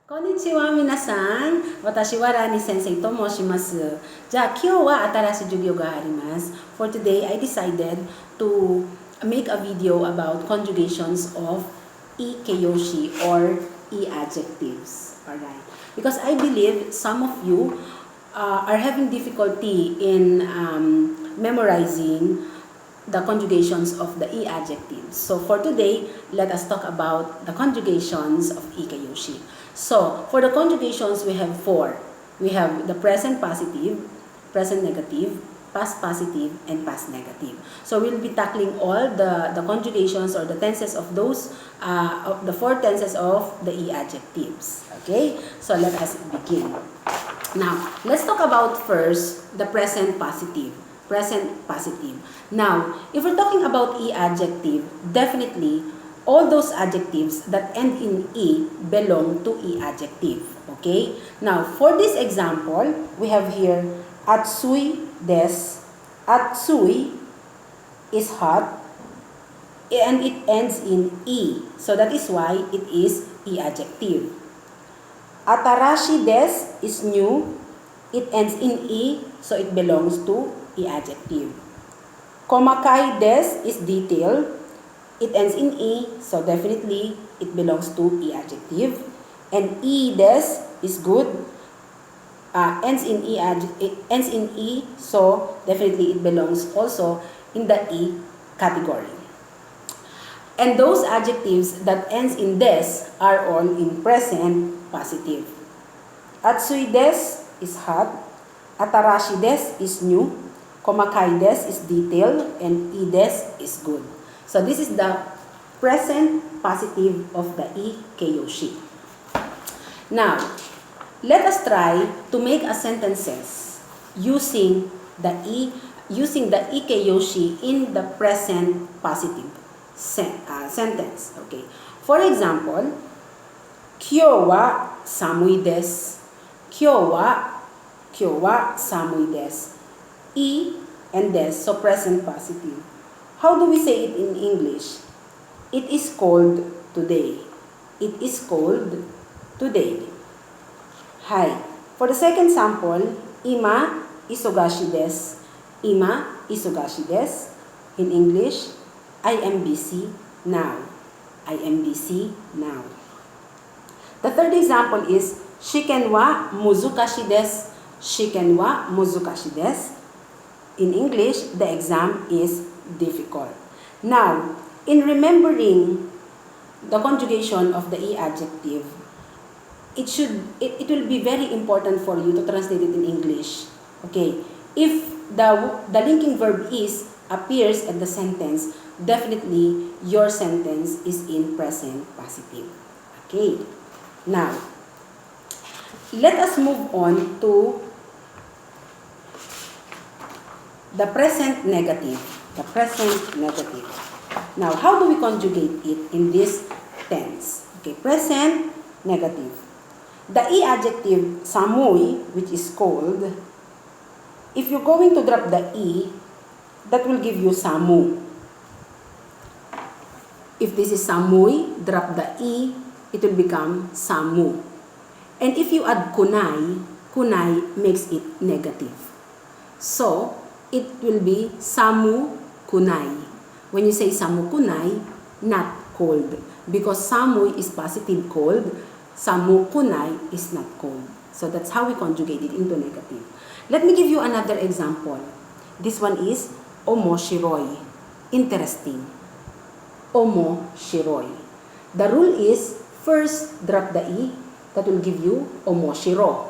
Konnichiwa minasan. Watashi wa Rani Sensei to moshimasu. Kyou wa atarashi jugyo ga arimasu. For today, I decided to make a video about conjugations of keiyoushi or adjectives. Alright. Because I believe some of you are having difficulty in memorizing the conjugations of the adjectives. So for today, let us talk about the conjugations of keiyoushi. So for the conjugations, we have four. We have the present positive, present negative, past positive, and past negative. So we'll be tackling all the conjugations or the tenses of those, of the four tenses of the adjectives. Okay? So let us begin. Now, let's talk about first the present positive. Present positive. Now, if we're talking about adjective, definitely all those adjectives that end in belong to adjective. Okay? Now, for this example, we have here atsui desu. Atsui is hot and it ends in So that is why it is adjective. Atarashi desu is new. It ends in so it belongs to adjective. Komakai desu is detail. It ends in so definitely it belongs to adjective. And des is good. Ends in so definitely it belongs also in the category. And those adjectives that ends in des are all in present positive. Atsui desu is hot. Atarashi desu is new. Komakai desu is detail. And desu is good. So this is the present positive of the keiyoushi. Now, let us try to make a sentences using the keiyoushi in the present positive sentence. Okay. For example, kyou wa samui desu. Kyou wa samui desu. And des, so present positive. How do we say it in English? It is cold today. It is cold today. Hi. For the second sample, ima isogashi desu. Ima isogashi desu. In English, I am busy now. I am busy now. The third example is shiken wa muzukashi desu. Shiken wa muzukashi desu. In English, the exam is difficult. Now, in remembering the conjugation of the adjective, it will be very important for you to translate it in English. Okay, if the linking verb is appears at the sentence, definitely your sentence is in present positive. Okay, now let us move on to the present negative. The present negative. Now, how do we conjugate it in this tense? Okay, present negative. The adjective samui, which is cold, if you're going to drop the that will give you samu. If this is samui, drop the it will become samu. And if you add kunai, kunai makes it negative. So, it will be samu kunai. When you say samu kunai, not cold. Because samu is positive cold, samu kunai is not cold. So that's how we conjugate it into negative. Let me give you another example. This one is omoshiroi. Interesting. Omoshiroi. The rule is first drop the that will give you omoshiro.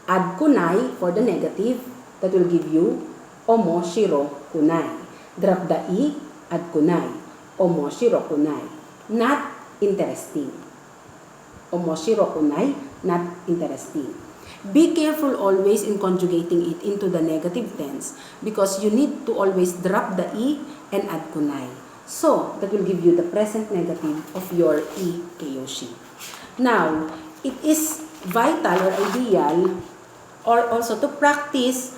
Add kunai for the negative, that will give you omoshiro kunai. Drop the add kunai. Omoshiro kunai. Not interesting. Omoshiro kunai, not interesting. Be careful always in conjugating it into the negative tense because you need to always drop the and add kunai. So, that will give you the present negative of your keiyoushi. Now, it is vital or ideal or also to practice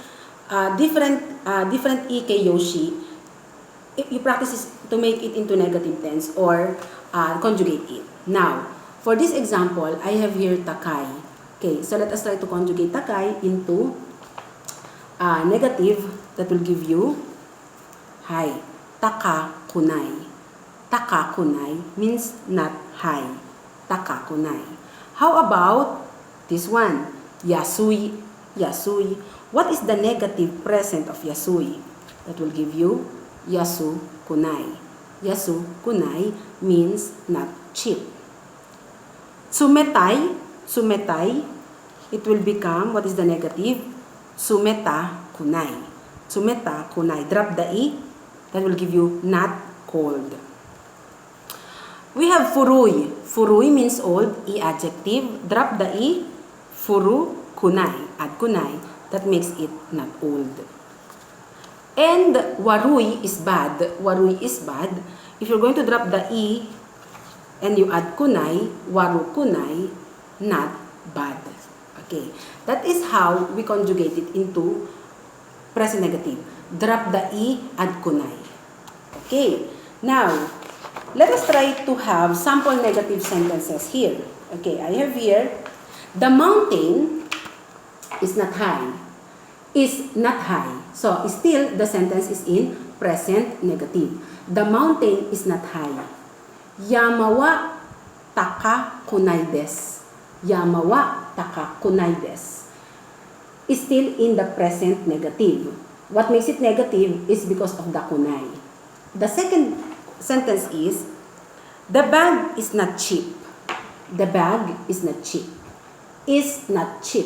different keiyoushi. If you practice to make it into negative tense or conjugate it. Now, For this example, I have here takai. Okay, so let us try to conjugate takai into negative that will give you high. Taka kunai. Taka kunai means not high. Taka kunai. How about this one? Yasui. Yasui. What is the negative present of yasui? That will give you yasu kunai. Yasu kunai means not cheap. Tsumetai. Tsumetai. It will become, what is the negative? Tsumeta kunai. Tsumeta kunai. Drop the i. That will give you not cold. We have furui. Furui means old. I adjective. Drop the i. Furu kunai. Add kunai. That makes it not old. And warui is bad. Warui is bad. If you're going to drop the i and you add kunai, waru kunai, not bad. Okay. That is how we conjugate it into present negative. Drop the i, add kunai. Okay. Now, let us try to have sample negative sentences here. Okay, I have here, the mountain is not high. Is not high. So, still, the sentence is in present negative. The mountain is not high. Yamawa taka kunai desu. Yamawa taka kunai desu. Is still in the present negative. What makes it negative is because of the kunai. The second sentence is, the bag is not cheap. The bag is not cheap. Is not cheap.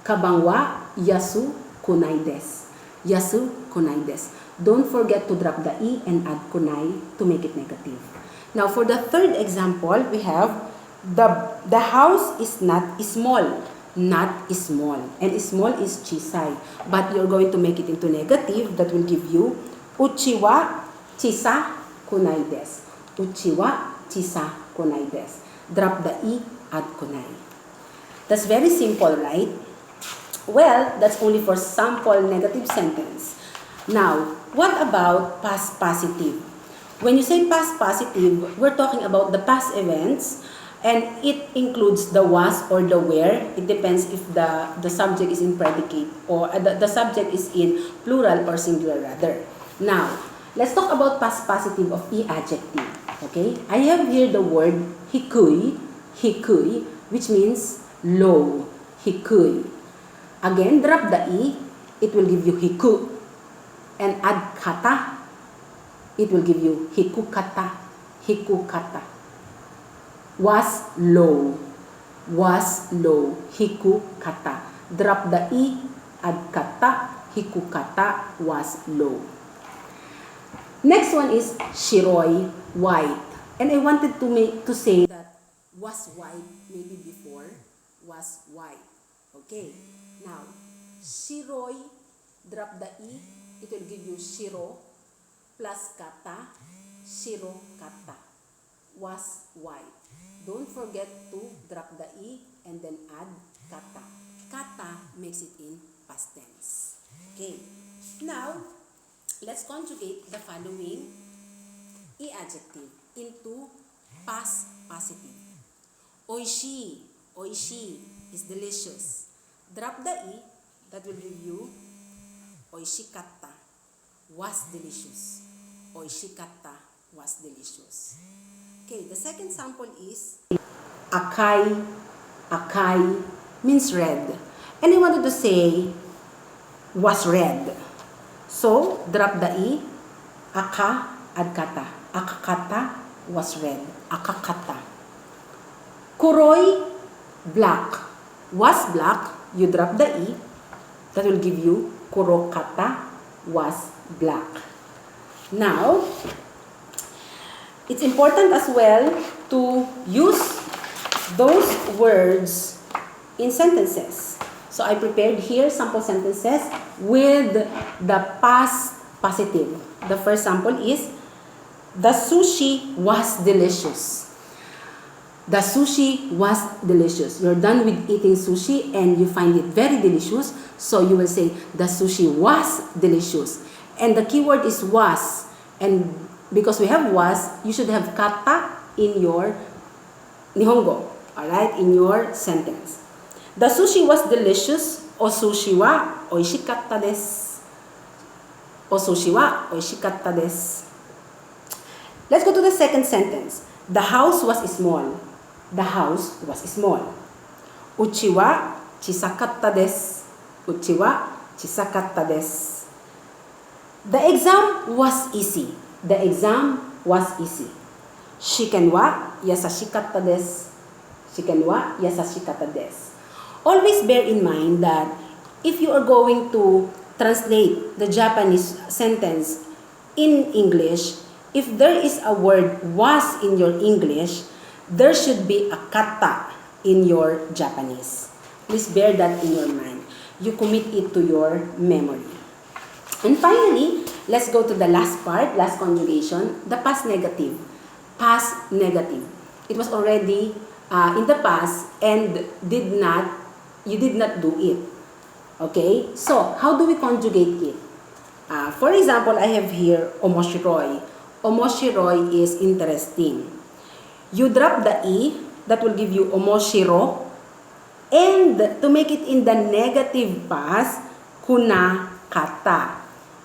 Kabangwa yasu kunai desu. Yasu kunai desu. Don't forget to drop the i and add kunai to make it negative. Now for the third example, we have the house is not small. Not small. And small is chisai. But you're going to make it into negative. That will give you uchiwa chisa kunai desu. Uchiwa chisa kunai desu. Drop the i, add kunai. That's very simple, right? Well, that's only for sample negative sentence. Now, what about past positive? When you say past positive, we're talking about the past events, and it includes the was or the were. It depends if the subject is in predicate or the subject is in plural or singular rather. Now, let's talk about past positive of I adjective. Okay? I have here the word hikui, hikui, which means low, hikui. Again, drop the i, it will give you hiku. And add kata, it will give you hikukata, hikukata. Was low, hikukata. Drop the i, add kata, hikukata, was low. Next one is shiroi, white. And I wanted to say that was white maybe before was white. Okay. Now, shiroi, drop the i, it will give you shiro plus kata, shiro kata. Was white. Don't forget to drop the i and then add kata. Kata makes it in past tense. Okay. Now, let's conjugate the following I adjective into past positive. Oishi, oishi is delicious. Drop the i, that will give you oishikata, was delicious. Oishikata, was delicious. Okay, the second sample is akai, akai means red. And I wanted to say was red. So, drop the i, aka, add kata. Akakata was red. Akakata. Kuroi, black. Was black, you drop the i, that will give you kurokata, was black. Now, it's important as well to use those words in sentences. So I prepared here sample sentences with the past positive. The first sample is, the sushi was delicious. The sushi was delicious. You're done with eating sushi and you find it very delicious. So you will say, the sushi was delicious. And the keyword is was. And because we have was, you should have kata in your Nihongo. Alright, in your sentence. The sushi was delicious. O sushi wa oishikatta desu. O sushi wa oishikatta desu. Let's go to the second sentence. The house was small. The house was small. Uchi wa chisakatta desu. Uchi wa chisakatta desu. The exam was easy. The exam was easy. Shiken wa yasashikatta desu. Shiken wa yasashikatta desu. Always bear in mind that if you are going to translate the Japanese sentence in English, if there is a word was in your English, there should be a kata in your Japanese. Please bear that in your mind. You commit it to your memory. And finally, let's go to the last part, last conjugation, the past negative. Past negative. It was already in the past and you did not do it. Okay? So, how do we conjugate it? For example, I have here omoshiroi. Omoshiroi is interesting. You drop the e, that will give you omoshiro. And to make it in the negative past, kunakata.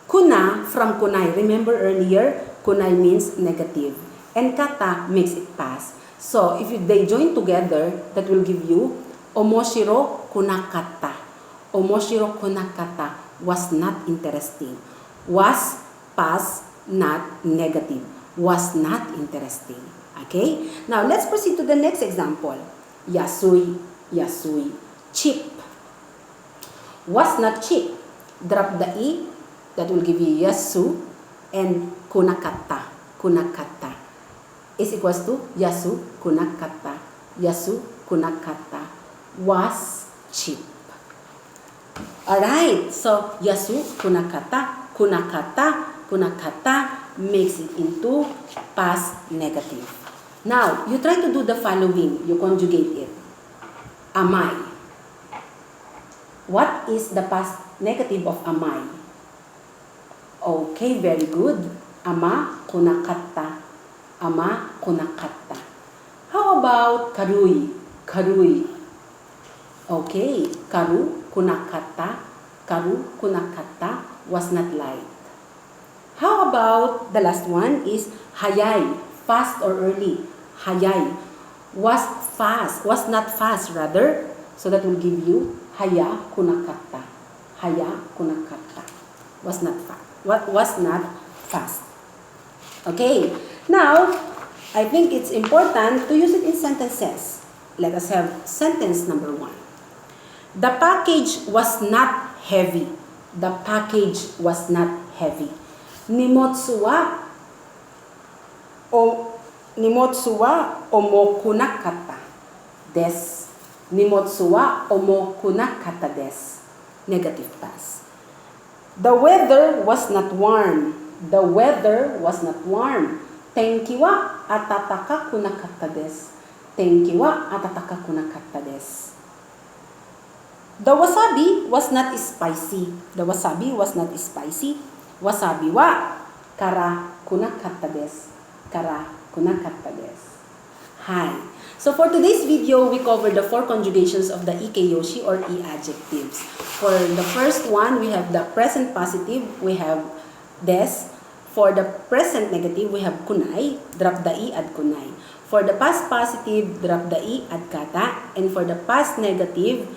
Kuna from kunai. Remember earlier, kunai means negative. And kata makes it past. So, if they join together, that will give you omoshiro kunakata. Omoshiro kunakata was not interesting. Was past, not negative. Was not interesting. Okay? Now, let's proceed to the next example. Yasui, yasui. Cheap. Was not cheap. Drop the e. That will give you yasu. And kunakata. Kunakata is equals to yasu kunakata. Yasu kunakata was cheap. Alright, so yasu kunakata, kunakata, kunakata makes it into past negative. Now, you try to do the following. You conjugate it. Amai. What is the past negative of amai? Okay, very good. Ama kunakata. Ama kunakata. How about karui? Karui. Okay, karu kunakata. Karu kunakata was not light. How about the last one is hayai, fast or early. Hayai was fast, was not fast rather. So that will give you haya kunakata. Haya kunakata was not fast. What was not fast? Okay. Now, I think it's important to use it in sentences. Let us have sentence number 1. The package was not heavy. The package was not heavy. Nimotsu wa omokunakata desu. Nimotsu wa omokunakata desu. Negative past. The weather was not warm. The weather was not warm. Tenki wa atataka kunakata desu. Tenki wa atataka kunakata desu. The wasabi was not spicy. The wasabi was not spicy. Wasabi wa kara kunakata desu. Kara kunakata desu. Hi. So for today's video, we covered the 4 conjugations of the keiyoushi or e-adjectives. For the first one, we have the present positive. We have des. For the present negative, we have kunai. Drop the e, add kunai. For the past positive, drop the e, add kata. And for the past negative,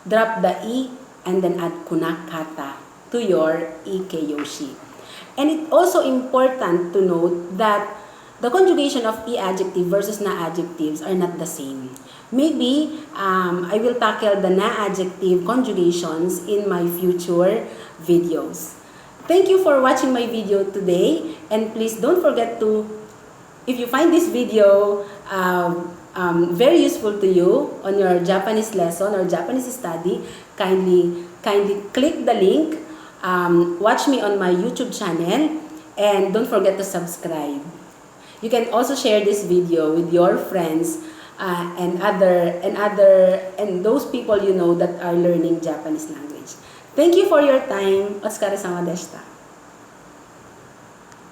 drop the e and then add kunakata to your keiyoushi. And it's also important to note that the conjugation of e-adjective versus na-adjectives are not the same. Maybe I will tackle the na-adjective conjugations in my future videos. Thank you for watching my video today, and please don't forget to, if you find this video very useful to you on your Japanese lesson or Japanese study, kindly click the link, watch me on my YouTube channel, and don't forget to subscribe. You can also share this video with your friends and those people you know that are learning Japanese language. Thank you for your time. Otsukare-sama deshita.